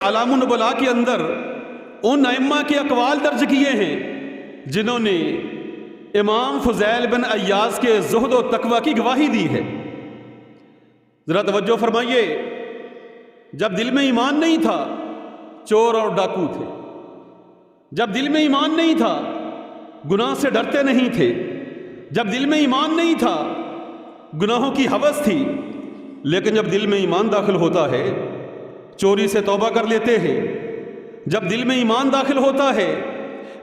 علام النبلاء کے اندر ان ائمہ کے اقوال درج کیے ہیں جنہوں نے امام فضیل بن عیاض کے زہد و تقوی کی گواہی دی ہے۔ ذرا توجہ فرمائیے، جب دل میں ایمان نہیں تھا چور اور ڈاکو تھے، جب دل میں ایمان نہیں تھا گناہ سے ڈرتے نہیں تھے، جب دل میں ایمان نہیں تھا گناہوں کی ہوس تھی، لیکن جب دل میں ایمان داخل ہوتا ہے چوری سے توبہ کر لیتے ہیں، جب دل میں ایمان داخل ہوتا ہے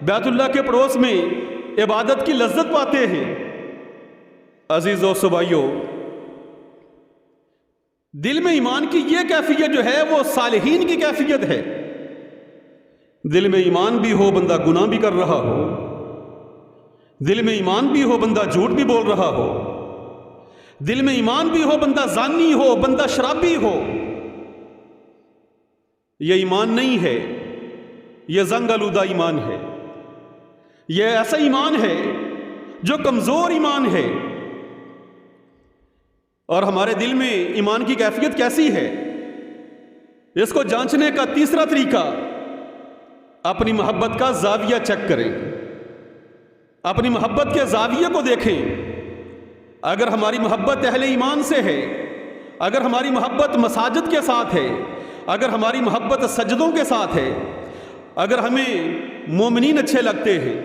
بیت اللہ کے پڑوس میں عبادت کی لذت پاتے ہیں۔ عزیزو صبائیو، دل میں ایمان کی یہ کیفیت جو ہے وہ صالحین کی کیفیت ہے۔ دل میں ایمان بھی ہو بندہ گناہ بھی کر رہا ہو، دل میں ایمان بھی ہو بندہ جھوٹ بھی بول رہا ہو، دل میں ایمان بھی ہو بندہ زانی ہو، بندہ شرابی ہو، یہ ایمان نہیں ہے، یہ زنگ آلودہ ایمان ہے، یہ ایسا ایمان ہے جو کمزور ایمان ہے۔ اور ہمارے دل میں ایمان کی کیفیت کیسی ہے، اس کو جانچنے کا تیسرا طریقہ اپنی محبت کا زاویہ چیک کریں، اپنی محبت کے زاویے کو دیکھیں۔ اگر ہماری محبت اہل ایمان سے ہے، اگر ہماری محبت مساجد کے ساتھ ہے، اگر ہماری محبت سجدوں کے ساتھ ہے، اگر ہمیں مومنین اچھے لگتے ہیں،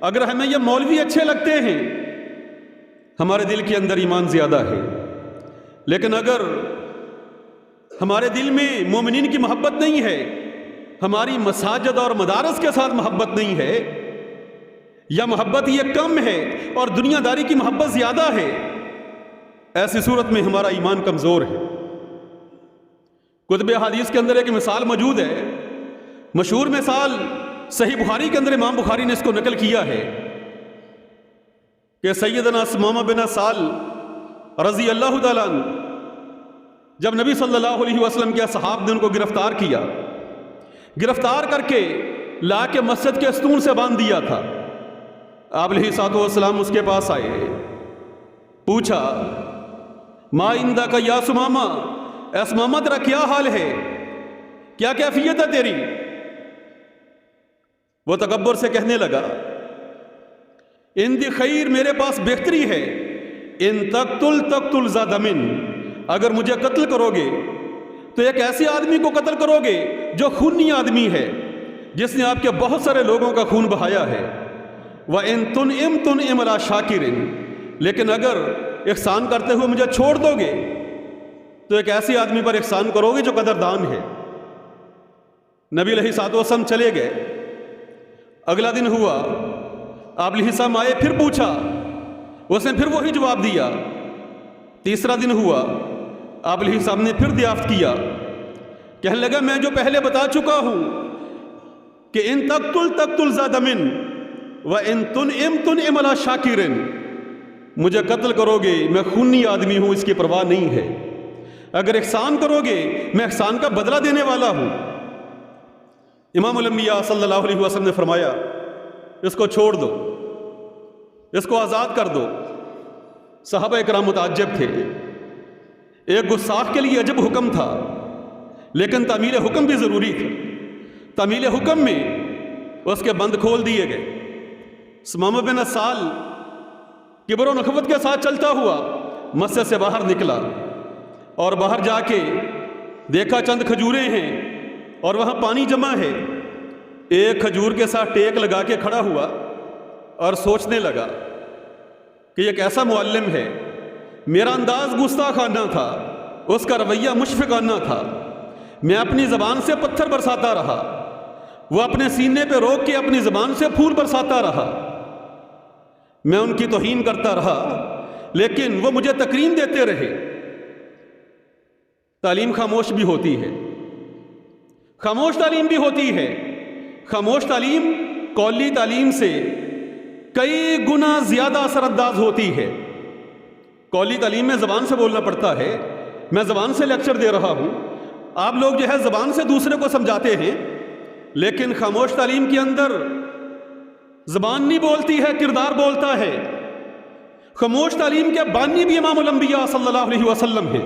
اگر ہمیں یہ مولوی اچھے لگتے ہیں، ہمارے دل کے اندر ایمان زیادہ ہے۔ لیکن اگر ہمارے دل میں مومنین کی محبت نہیں ہے، ہماری مساجد اور مدارس کے ساتھ محبت نہیں ہے، یا محبت یہ کم ہے اور دنیا داری کی محبت زیادہ ہے، ایسی صورت میں ہمارا ایمان کمزور ہے۔ کتب حدیث کے اندر ایک مثال موجود ہے، مشہور مثال صحیح بخاری کے اندر امام بخاری نے اس کو نقل کیا ہے کہ سیدنا ثمامہ بن سال رضی اللہ تعالیٰ عنہ جب نبی صلی اللہ علیہ وسلم کے اصحاب نے ان کو گرفتار کیا، گرفتار کر کے لا کے مسجد کے ستون سے باندھ دیا تھا، آپ علیہ الصلوۃ والسلام اس کے پاس آئے، پوچھا ما عندک یا ثمامہ، اے ثمامہ تیرا کیا حال ہے، کیا کیفیت ہے تیری؟ وہ تکبر سے کہنے لگا اندی خیر، میرے پاس بہتری ہے، ان تقتل ذا دم، اگر مجھے قتل کرو گے تو ایک ایسے آدمی کو قتل کرو گے جو خونی آدمی ہے، جس نے آپ کے بہت سارے لوگوں کا خون بہایا ہے۔ وَإِن تُنْعِمْ عَلَىٰ شَاكِرٍ، لیکن اگر احسان کرتے ہوئے مجھے چھوڑ دو گے تو ایک ایسے آدمی پر احسان کرو گے جو قدردان ہے۔ نبی علیہ الصلوۃ والسلام چلے گئے، اگلا دن ہوا، آپ علیہ السلام آئے، پھر پوچھا، اس نے پھر وہی جواب دیا۔ تیسرا دن ہوا، آپ علیہ السلام نے پھر ضیافت کیا، کہنے لگا میں جو پہلے بتا چکا ہوں کہ ان تقتل ذا دم وَإِن تُنْعِمْ عَلَىٰ شَاكِرٍ، مجھے قتل کرو گے میں خونی آدمی ہوں، اس کی پرواہ نہیں ہے، اگر احسان کرو گے میں احسان کا بدلہ دینے والا ہوں۔ امام الانبیاء صلی اللہ علیہ وسلم نے فرمایا اس کو چھوڑ دو، اس کو آزاد کر دو۔ صحابہ اکرام متعجب تھے، ایک گستاخ کے لیے عجب حکم تھا، لیکن تعمیل حکم بھی ضروری تھی۔ تعمیل حکم میں اس کے بند کھول دیے گئے۔ ثمامہ بن سال کبر و نخوت کے ساتھ چلتا ہوا مسجد سے باہر نکلا، اور باہر جا کے دیکھا چند کھجوریں ہیں اور وہاں پانی جمع ہے، ایک کھجور کے ساتھ ٹیک لگا کے کھڑا ہوا اور سوچنے لگا کہ یہ کیسا معلم ہے، میرا انداز گستاخانہ تھا، اس کا رویہ مشفقانہ تھا، میں اپنی زبان سے پتھر برساتا رہا، وہ اپنے سینے پہ روک کے اپنی زبان سے پھول برساتا رہا، میں ان کی توہین کرتا رہا لیکن وہ مجھے تکریم دیتے رہے۔ تعلیم خاموش بھی ہوتی ہے، خاموش تعلیم بھی ہوتی ہے۔ خاموش تعلیم قولی تعلیم سے کئی گنا زیادہ اثر انداز ہوتی ہے۔ قولی تعلیم میں زبان سے بولنا پڑتا ہے، میں زبان سے لیکچر دے رہا ہوں، آپ لوگ جو ہے زبان سے دوسرے کو سمجھاتے ہیں، لیکن خاموش تعلیم کے اندر زبان نہیں بولتی ہے، کردار بولتا ہے۔ خاموش تعلیم کے بانی بھی امام الانبیاء صلی اللہ علیہ وسلم ہیں۔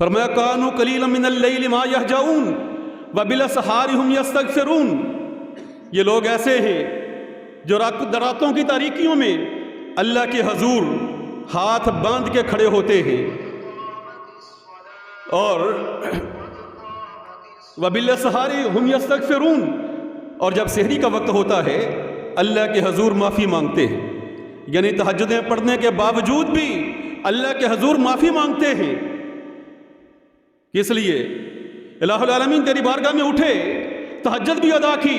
فرمایا کانوا قلیلا من اللیل ما یہجعون وبالاسحار ہم یستغفرون، یہ لوگ ایسے ہیں جو راتوں کی تاریکیوں میں اللہ کے حضور ہاتھ باندھ کے کھڑے ہوتے ہیں، اور وبالاسحار ہم یستغفرون، اور جب سحری کا وقت ہوتا ہے اللہ کے حضور معافی مانگتے ہیں، یعنی تہجدیں پڑھنے کے باوجود بھی اللہ کے حضور معافی مانگتے ہیں۔ اس لیے الہ العالمین تیری بارگاہ میں اٹھے، تہجد بھی ادا کی،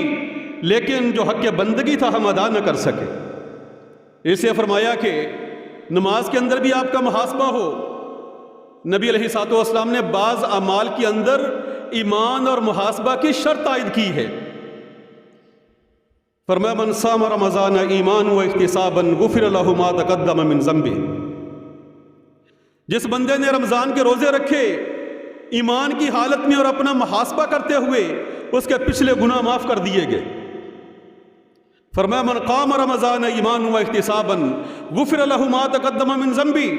لیکن جو حق بندگی تھا ہم ادا نہ کر سکے۔ اسے فرمایا کہ نماز کے اندر بھی آپ کا محاسبہ ہو۔ نبی علیہ الصلوۃ والسلام نے بعض اعمال کے اندر ایمان اور محاسبہ کی شرط عائد کی ہے۔ فرمایا من صام رمضان ایمانا واحتسابا غفر له ما تقدم من ذنبه، جس بندے نے رمضان کے روزے رکھے ایمان کی حالت میں اور اپنا محاسبہ کرتے ہوئے، اس کے پچھلے گناہ معاف کر دیے گئے۔ فرمایا من قام رمضان ایمانا واحتسابا غفر له ما تقدم من ذنبه،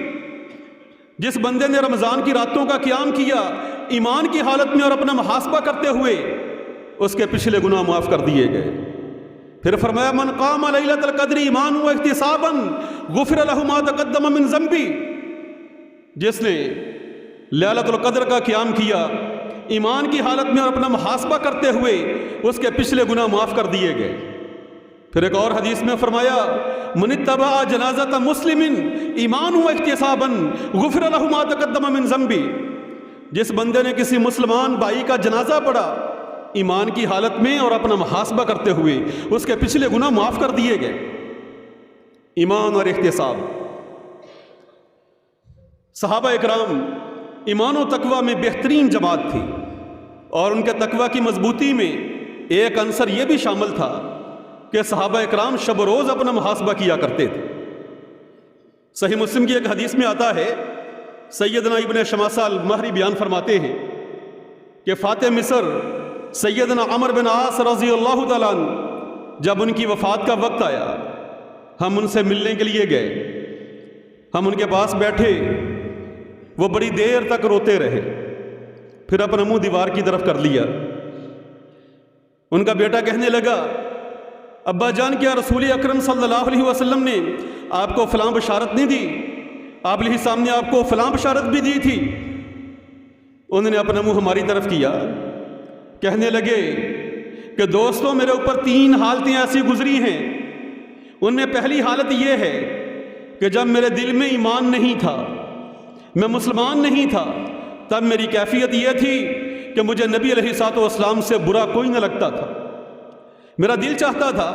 جس بندے نے رمضان کی راتوں کا قیام کیا ایمان کی حالت میں اور اپنا محاسبہ کرتے ہوئے، اس کے پچھلے گناہ معاف کر دیے گئے۔ پھر فرمایا من قام لیلۃ القدر ایمانا واحتسابا غفر له ما تقدم من ذنبه، جس نے لیلۃ القدر کا قیام کیا ایمان کی حالت میں اور اپنا محاسبہ کرتے ہوئے، اس کے پچھلے گناہ معاف کر دیے گئے۔ پھر ایک اور حدیث میں فرمایا من اتبع جنازۃ مسلم ایمانا واحتسابا غفر له ما تقدم من ذنبه، جس بندے نے کسی مسلمان بھائی کا جنازہ پڑھا ایمان کی حالت میں اور اپنا محاسبہ کرتے ہوئے، اس کے پچھلے گناہ معاف کر دیے گئے۔ ایمان اور احتساب، صحابہ اکرام ایمان و تقوی میں بہترین جماعت تھی، اور ان کے تقوی کی مضبوطی میں ایک عنصر یہ بھی شامل تھا کہ صحابہ اکرام شب و روز اپنا محاسبہ کیا کرتے تھے۔ صحیح مسلم کی ایک حدیث میں آتا ہے، سیدنا ابن شماسہ المہری بیان فرماتے ہیں کہ فاتح مصر سیدنا عمر بن عاص رضی اللہ تعالیٰ عنہ جب ان کی وفات کا وقت آیا، ہم ان سے ملنے کے لیے گئے، ہم ان کے پاس بیٹھے، وہ بڑی دیر تک روتے رہے، پھر اپنا منہ دیوار کی طرف کر لیا۔ ان کا بیٹا کہنے لگا ابا جان کیا رسول اکرم صلی اللہ علیہ وسلم نے آپ کو فلاں بشارت نہیں دی؟ آپ علیہ السلام نے آپ کو فلاں بشارت بھی دی تھی۔ انہوں نے اپنا منہ ہماری طرف کیا، کہنے لگے کہ دوستوں میرے اوپر 3 حالتیں ایسی گزری ہیں، ان میں پہلی حالت یہ ہے کہ جب میرے دل میں ایمان نہیں تھا، میں مسلمان نہیں تھا، تب میری کیفیت یہ تھی کہ مجھے نبی علیہ الصلوۃ والسلام سے برا کوئی نہ لگتا تھا۔ میرا دل چاہتا تھا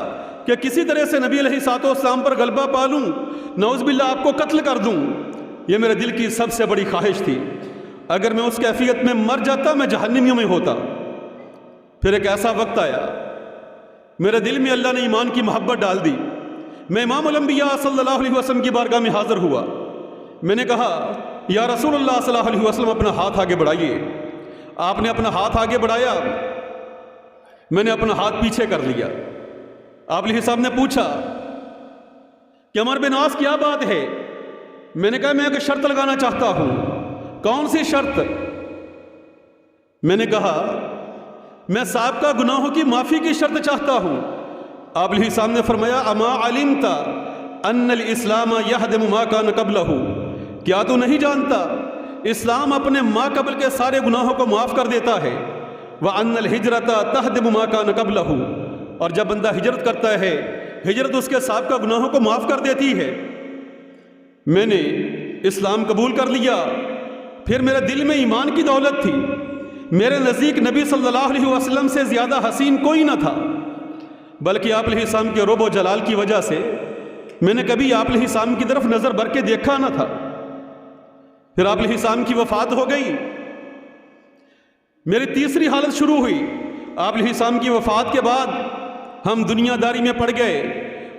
کہ کسی طرح سے نبی علیہ الصلوۃ والسلام پر غلبہ پالوں، نعوذ باللہ آپ کو قتل کر دوں، یہ میرے دل کی سب سے بڑی خواہش تھی۔ اگر میں اس کیفیت میں مر جاتا میں جہنمیوں میں ہوتا۔ پھر ایک ایسا وقت آیا میرے دل میں اللہ نے ایمان کی محبت ڈال دی، میں امام الانبیاء صلی اللہ علیہ وسلم کی بارگاہ میں حاضر ہوا، میں نے کہا یا رسول اللہ صلی اللہ علیہ وسلم اپنا ہاتھ آگے بڑھائیے۔ آپ نے اپنا ہاتھ آگے بڑھایا، میں نے اپنا ہاتھ پیچھے کر لیا۔ آپ علیہ السلام نے پوچھا کہ عمر بن عاص کیا بات ہے؟ میں نے کہا میں ایک شرط لگانا چاہتا ہوں۔ کون سی شرط؟ میں نے کہا میں سابقہ گناہوں کی معافی کی شرط چاہتا ہوں۔ آپ علیہ السلام نے فرمایا اما علمت ان الاسلام یہدم ما کان قبلہ، کیا تو نہیں جانتا اسلام اپنے ما قبل کے سارے گناہوں کو معاف کر دیتا ہے، وان الہجرۃ تہدم ما کان قبلہ، اور جب بندہ ہجرت کرتا ہے ہجرت اس کے سابقہ گناہوں کو معاف کر دیتی ہے۔ میں نے اسلام قبول کر لیا، پھر میرے دل میں ایمان کی دولت تھی، میرے نزدیک نبی صلی اللہ علیہ وسلم سے زیادہ حسین کوئی نہ تھا، بلکہ آپ علیہ السلام کے رعب و جلال کی وجہ سے میں نے کبھی آپ علیہ السلام کی طرف نظر بھر کے دیکھا نہ تھا۔ پھر آپ علیہ السلام کی وفات ہو گئی، میری تیسری حالت شروع ہوئی۔ آپ علیہ السلام کی وفات کے بعد ہم دنیا داری میں پڑ گئے،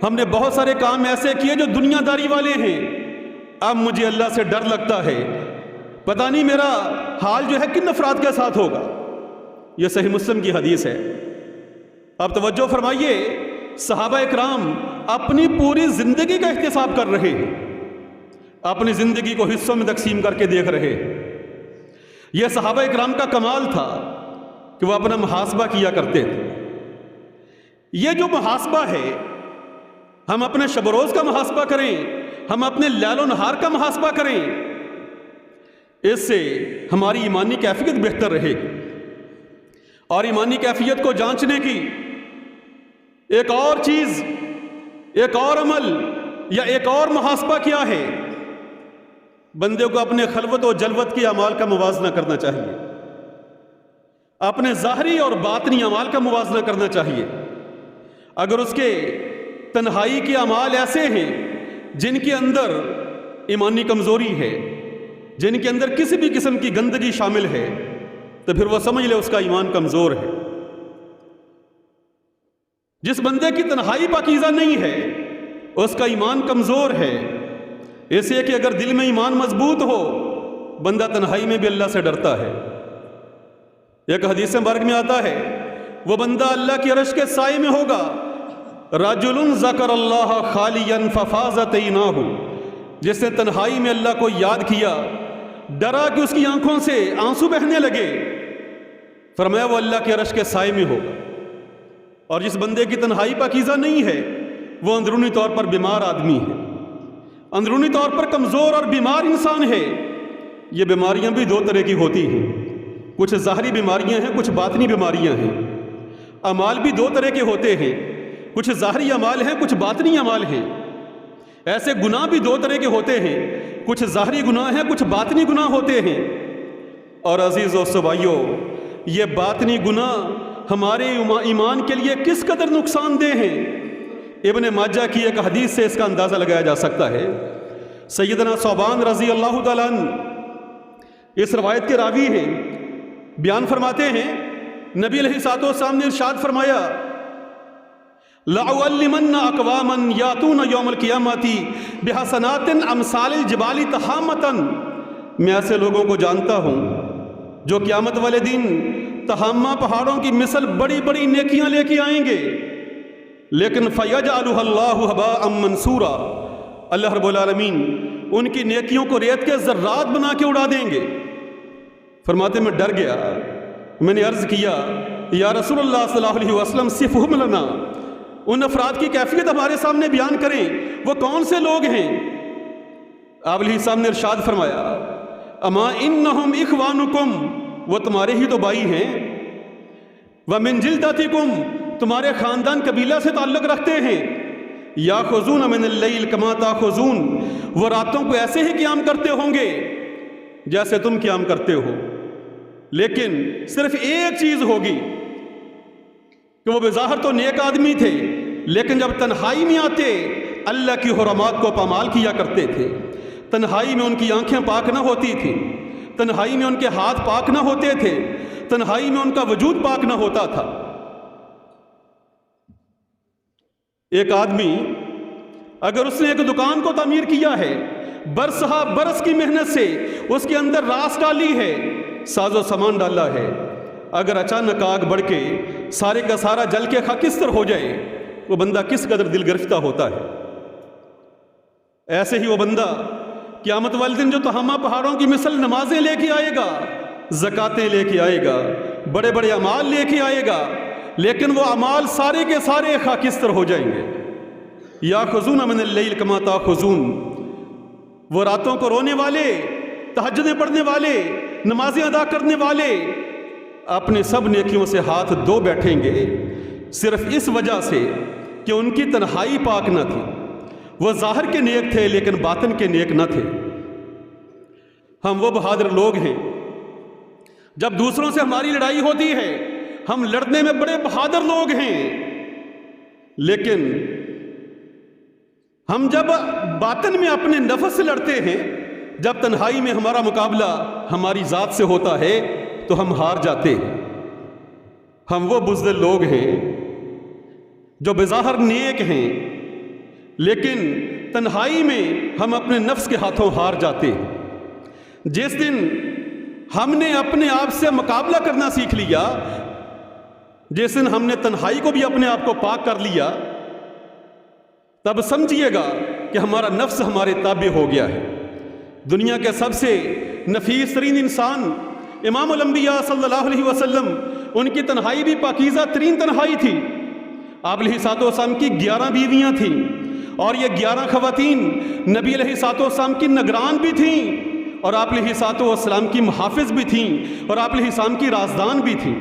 ہم نے بہت سارے کام ایسے کیے جو دنیا داری والے ہیں۔ اب مجھے اللہ سے ڈر لگتا ہے، پتہ نہیں میرا حال جو ہے کن افراد کے ساتھ ہوگا۔ یہ صحیح مسلم کی حدیث ہے۔ اب توجہ فرمائیے، صحابہ اکرام اپنی پوری زندگی کا احتساب کر رہے ہیں، اپنی زندگی کو حصوں میں تقسیم کر کے دیکھ رہے ہیں۔ یہ صحابہ اکرام کا کمال تھا کہ وہ اپنا محاسبہ کیا کرتے تھے۔ یہ جو محاسبہ ہے، ہم اپنے شب و روز کا محاسبہ کریں، ہم اپنے لیل و نہار کا محاسبہ کریں، اس سے ہماری ایمانی کیفیت بہتر رہے گی۔ اور ایمانی کیفیت کو جانچنے کی ایک اور چیز، ایک اور عمل یا ایک اور محاسبہ کیا ہے؟ بندے کو اپنے خلوت و جلوت کے اعمال کا موازنہ کرنا چاہیے، اپنے ظاہری اور باطنی اعمال کا موازنہ کرنا چاہیے۔ اگر اس کے تنہائی کے اعمال ایسے ہیں جن کے اندر ایمانی کمزوری ہے، جن کے اندر کسی بھی قسم کی گندگی شامل ہے، تو پھر وہ سمجھ لے اس کا ایمان کمزور ہے۔ جس بندے کی تنہائی پاکیزہ نہیں ہے اس کا ایمان کمزور ہے، اس لیے کہ اگر دل میں ایمان مضبوط ہو بندہ تنہائی میں بھی اللہ سے ڈرتا ہے۔ ایک حدیث مبارک میں آتا ہے، وہ بندہ اللہ کی عرش کے سائے میں ہوگا، رجل ذکر اللہ خالیا ففاضت عیناہ، جس نے تنہائی میں اللہ کو یاد کیا، ڈرا کہ اس کی آنکھوں سے آنسو بہنے لگے، فرمایا وہ اللہ کے عرش کے سائے میں ہوگا۔ اور جس بندے کی تنہائی پاکیزہ نہیں ہے وہ اندرونی طور پر بیمار آدمی ہے، اندرونی طور پر کمزور اور بیمار انسان ہے۔ یہ بیماریاں بھی دو طرح کی ہوتی ہیں، کچھ ظاہری بیماریاں ہیں، کچھ باطنی بیماریاں ہیں۔ اعمال بھی دو طرح کے ہوتے ہیں، کچھ ظاہری اعمال ہیں، کچھ باطنی اعمال ہیں۔ ایسے گناہ بھی دو طرح کے ہوتے ہیں، کچھ ظاہری گناہ ہیں، کچھ باطنی گناہ ہوتے ہیں۔ اور عزیزو بھائیو، یہ باطنی گناہ ہمارے ایمان کے لیے کس قدر نقصان دہ ہیں، ابن ماجہ کی ایک حدیث سے اس کا اندازہ لگایا جا سکتا ہے۔ سیدنا ثوبان رضی اللہ تعالیٰ عنہ اس روایت کے راوی ہیں، بیان فرماتے ہیں نبی علیہ الصلوۃ والسلام نے ارشاد فرمایا، لَأُعَلِّمَنَّ أَقْوَامًا يَأْتُونَ يَوْمَ الْقِيَامَةِ بِحَسَنَاتٍ أَمْثَالِ الْجِبَالِ تَحَامَةً، میں ایسے لوگوں کو جانتا ہوں جو قیامت والے دن تہامہ پہاڑوں کی مثل بڑی بڑی نیکیاں لے کے آئیں گے، لیکن فَيَجْعَلُهَا اللَّهُ هَبَاءً مَنْثُورًا، اللہ رب العالمین ان کی نیکیوں کو ریت کے ذرات بنا کے اڑا دیں گے۔ فرماتے میں ڈر گیا، میں نے عرض کیا یا رسول اللہ صلی اللہ علیہ وسلم صفہم لنا، ان افراد کی کیفیت ہمارے سامنے بیان کریں، وہ کون سے لوگ ہیں؟ آپ علیہ السلام نے ارشاد فرمایا، اما انہم اخوانکم، وہ تمہارے ہی تو بھائی ہیں، ومن جلدتکم، تمہارے خاندان قبیلہ سے تعلق رکھتے ہیں، یاخذون من اللیل کما تاخذون، وہ راتوں کو ایسے ہی قیام کرتے ہوں گے جیسے تم قیام کرتے ہو، لیکن صرف ایک چیز ہوگی کہ وہ بظاہر تو نیک آدمی تھے، لیکن جب تنہائی میں آتے اللہ کی حرمات کو پامال کیا کرتے تھے۔ تنہائی میں ان کی آنکھیں پاک نہ ہوتی تھیں، تنہائی میں ان کے ہاتھ پاک نہ ہوتے تھے، تنہائی میں ان کا وجود پاک نہ ہوتا تھا۔ ایک آدمی اگر اس نے ایک دکان کو تعمیر کیا ہے، برس ہا برس کی محنت سے اس کے اندر راس ڈالی ہے، ساز و سامان ڈالا ہے، اگر اچانک آگ بڑھ کے سارے کا سارا جل کے خاکستر ہو جائے، وہ بندہ کس قدر دل گرفتہ ہوتا ہے۔ ایسے ہی وہ بندہ قیامت والے دن جو تہامہ پہاڑوں کی مثل نمازیں لے کے آئے گا، زکاتیں لے کے آئے گا، بڑے بڑے اعمال لے کے آئے گا، لیکن وہ اعمال سارے کے سارے خاکستر ہو جائیں گے۔ یاخذون من اللیل کما تاخذون، وہ راتوں کو رونے والے، تہجدیں پڑھنے والے، نمازیں ادا کرنے والے اپنے سب نیکیوں سے ہاتھ دھو بیٹھیں گے، صرف اس وجہ سے کہ ان کی تنہائی پاک نہ تھی۔ وہ ظاہر کے نیک تھے لیکن باطن کے نیک نہ تھے۔ ہم وہ بہادر لوگ ہیں، جب دوسروں سے ہماری لڑائی ہوتی ہے ہم لڑنے میں بڑے بہادر لوگ ہیں، لیکن ہم جب باطن میں اپنے نفس سے لڑتے ہیں، جب تنہائی میں ہمارا مقابلہ ہماری ذات سے ہوتا ہے تو ہم ہار جاتے ہیں۔ ہم وہ بزدل لوگ ہیں جو بظاہر نیک ہیں، لیکن تنہائی میں ہم اپنے نفس کے ہاتھوں ہار جاتے ہیں۔ جس دن ہم نے اپنے آپ سے مقابلہ کرنا سیکھ لیا، جس دن ہم نے تنہائی کو بھی اپنے آپ کو پاک کر لیا، تب سمجھیے گا کہ ہمارا نفس ہمارے تابع ہو گیا ہے۔ دنیا کے سب سے نفیس ترین انسان امام الانبیاء صلی اللہ علیہ وسلم ان کی تنہائی بھی پاکیزہ ترین تنہائی تھی۔ آپ علیہ الصلوۃ والسلام کی 11 بیویاں تھیں، اور یہ 11 خواتین نبی علیہ الصلوۃ والسلام کی نگران بھی تھیں، اور آپ علیہ الصلوۃ والسلام کی محافظ بھی تھیں، اور آپ علیہ السلام کی رازدان بھی تھیں۔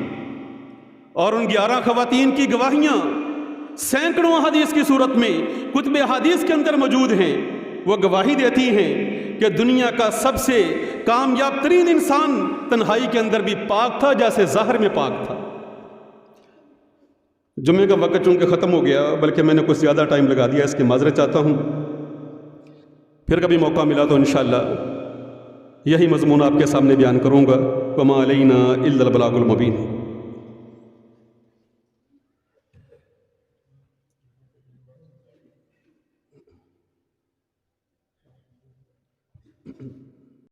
اور ان 11 خواتین کی گواہیاں سینکڑوں احادیث کی صورت میں کتب احادیث کے اندر موجود ہیں۔ وہ گواہی دیتی ہیں کہ دنیا کا سب سے کامیاب ترین انسان تنہائی کے اندر بھی پاک تھا جیسے ظاہر میں پاک تھا۔ جمعے کا وقت چونکہ ختم ہو گیا، بلکہ میں نے کچھ زیادہ ٹائم لگا دیا، اس کی معذرت چاہتا ہوں۔ پھر کبھی موقع ملا تو انشاءاللہ یہی مضمون آپ کے سامنے بیان کروں گا۔ وما علینا الا البلاغ المبین۔